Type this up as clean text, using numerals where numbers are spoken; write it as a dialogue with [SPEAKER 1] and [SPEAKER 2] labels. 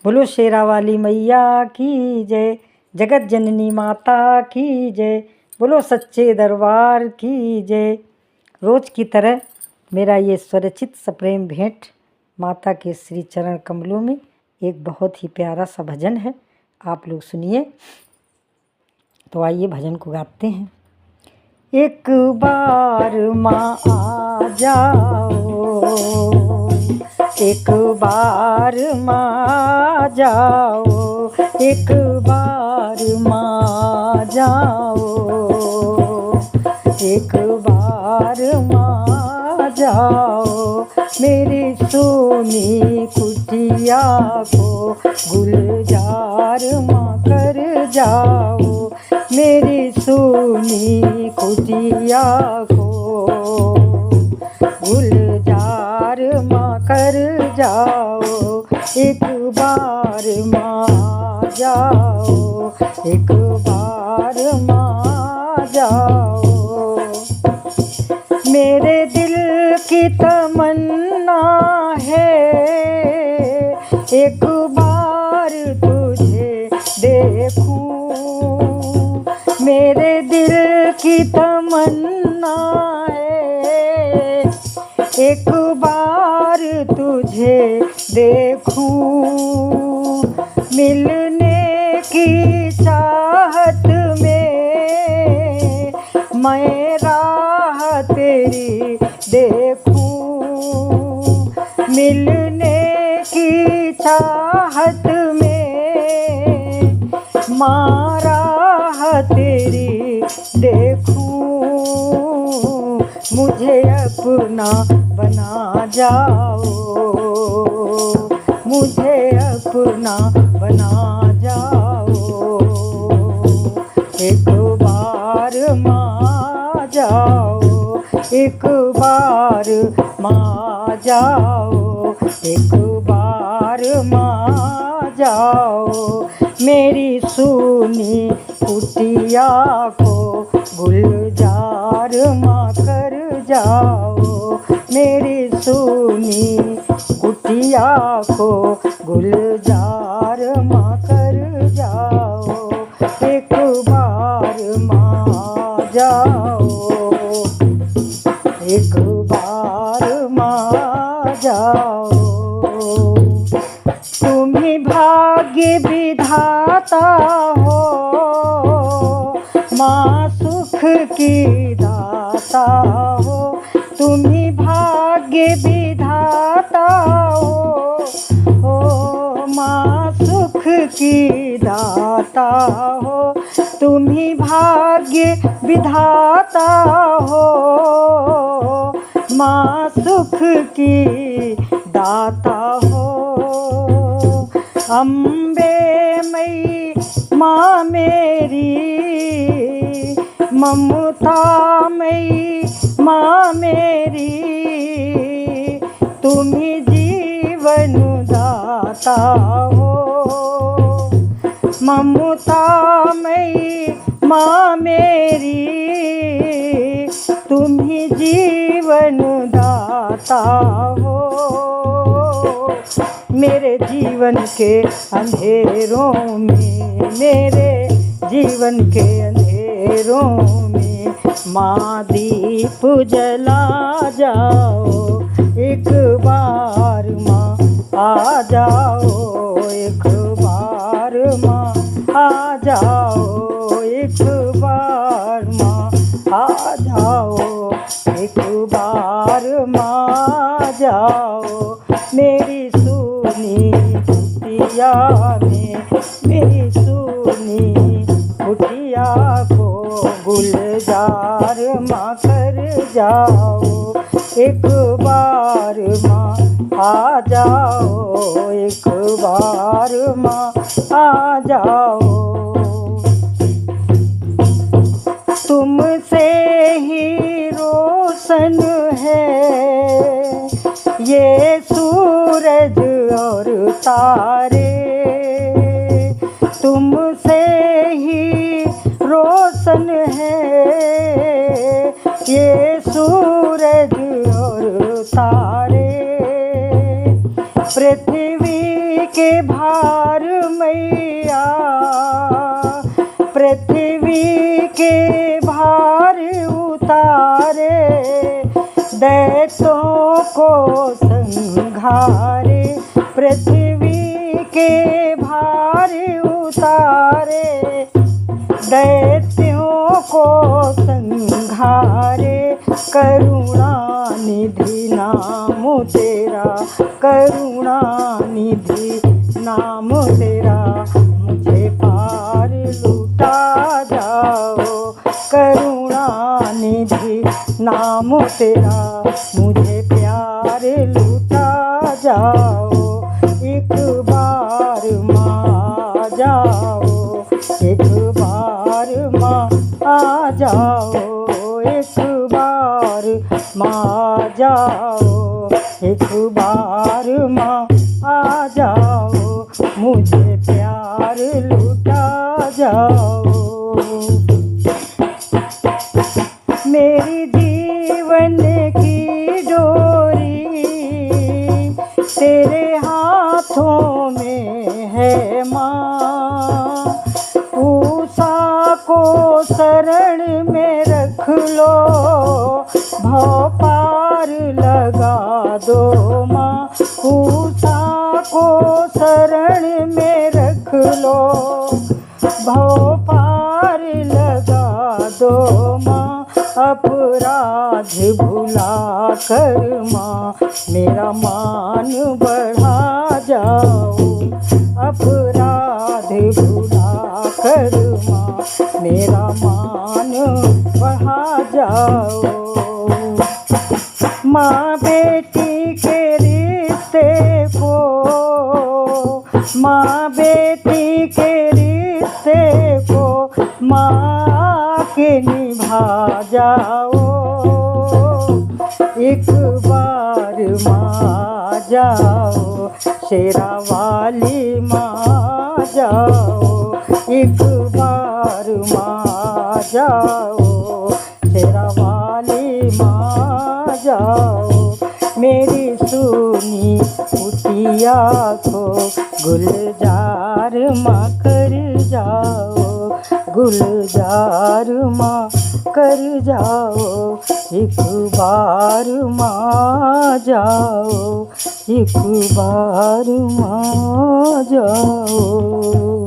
[SPEAKER 1] बोलो शेरा वाली मैया की जय, जगत जननी माता की जय, बोलो सच्चे दरबार की जय। रोज की तरह मेरा ये स्वरचित सप्रेम भेंट माता के श्री चरण कमलों में एक बहुत ही प्यारा सा भजन है, आप लोग सुनिए। तो आइए भजन को गाते हैं। एक बार माँ आ जाओ, एक बार माँ जाओ, एक बार माँ जाओ, एक बार माँ जाओ, मेरी सोनी कुटिया को गुलजार माँ कर जाओ, मेरी सोनी कुटिया को गुलजार माँ कर जाओ, एक बार माँ जाओ, एक बार माँ जाओ। मेरे दिल की तमन्ना है एक बार तुझे देखूं, मेरे दिल की तमन्ना है एक बार तुझे देखूं, मिलने की चाहत में मैं राह तेरी देखूं, मिलने की चाहत में माँ राह तेरी देखूं, मुझे अपना बना जाओ, मुझे अपना बना जाओ, एक बार माँ जाओ, एक बार माँ जाओ, एक बार माँ जाओ, मेरी सोनी कुटिया को गुलजार माँ कर जाओ, मेरी सोनी कुटिया को गुलजार माँ कर जाओ, एक बार माँ जाओ, एक बार माँ जाओ। तुम ही भाग्य विधाता हो, माँ सुख की दाता हो, तुम ही भाग्य विधाता हो, माँ सुख की दाता हो, तुम ही भाग्य विधाता हो, माँ सुख की दाता हो। अम्बे मई माँ मेरी, ममता मई माँ मेरी, तुम ही जीवन दाता हो, ममता मई माँ मेरी, तुम ही जीवन दाता हो, मेरे जीवन के अंधेरों में, मेरे जीवन के अंधेरों में माँ दीप जला जाओ, एक बार माँ आ जाओ, एक बार माँ आ जाओ, एक बार माँ आ जाओ, एक बार माँ जाओ, मेरी सोनी कुटिया में, मेरी सोनी कुटिया को गुलजार माँ कर जाओ, एक बार माँ आ जाओ, एक बार माँ आ जाओ। तुमसे ही रोशन है ये सूरज और तारे, तुमसे ही रोशन है ये सूरज और तारे, पृथ्वी के भार मैया, पृथ्वी के भार उतारे, दैत्यों को संघारे, पृथ्वी के भार उतारे, दैत्यों को संघारे। करुणा निधि नाम तेरा, करुणा निधि नाम तेरा, मुझे पार लुटा जाओ। करुणा निधि नाम तेरा, मुझे प्यार लुटा जाओ। एक बार माँ जाओ, एक बार माँ आ जाओ, एक बार माँ जाओ, एक बार माँ आ जाओ, मुझे प्यार लुटा जाओ। मेरी जीवन की डोरी तेरे हाथों में है माँ, उषा को शरण में रख लो, भव पार लगा दो माँ। उषा को शरण में रख लो, भव पार लगा दो माँ। अपराध भुला कर माँ, मेरा मान बढ़ा जाओ। अपराध भुला कर माँ, मेरा मान बढ़ा जाओ। माँ बेटी के रिश्ते को, माँ बेटी के रिश्ते को माँ के निभा जाओ। एक बार माँ जाओ, शेरा वाली माँ जाओ, एक बार माँ जाओ, शेरा वाली माँ जाओ। मेरी सुनी कुटिया को गुलजार माँ कर जाओ, गुलजार माँ कर जाओ। एक बार माँ जाओ, एक बार माँ जाओ।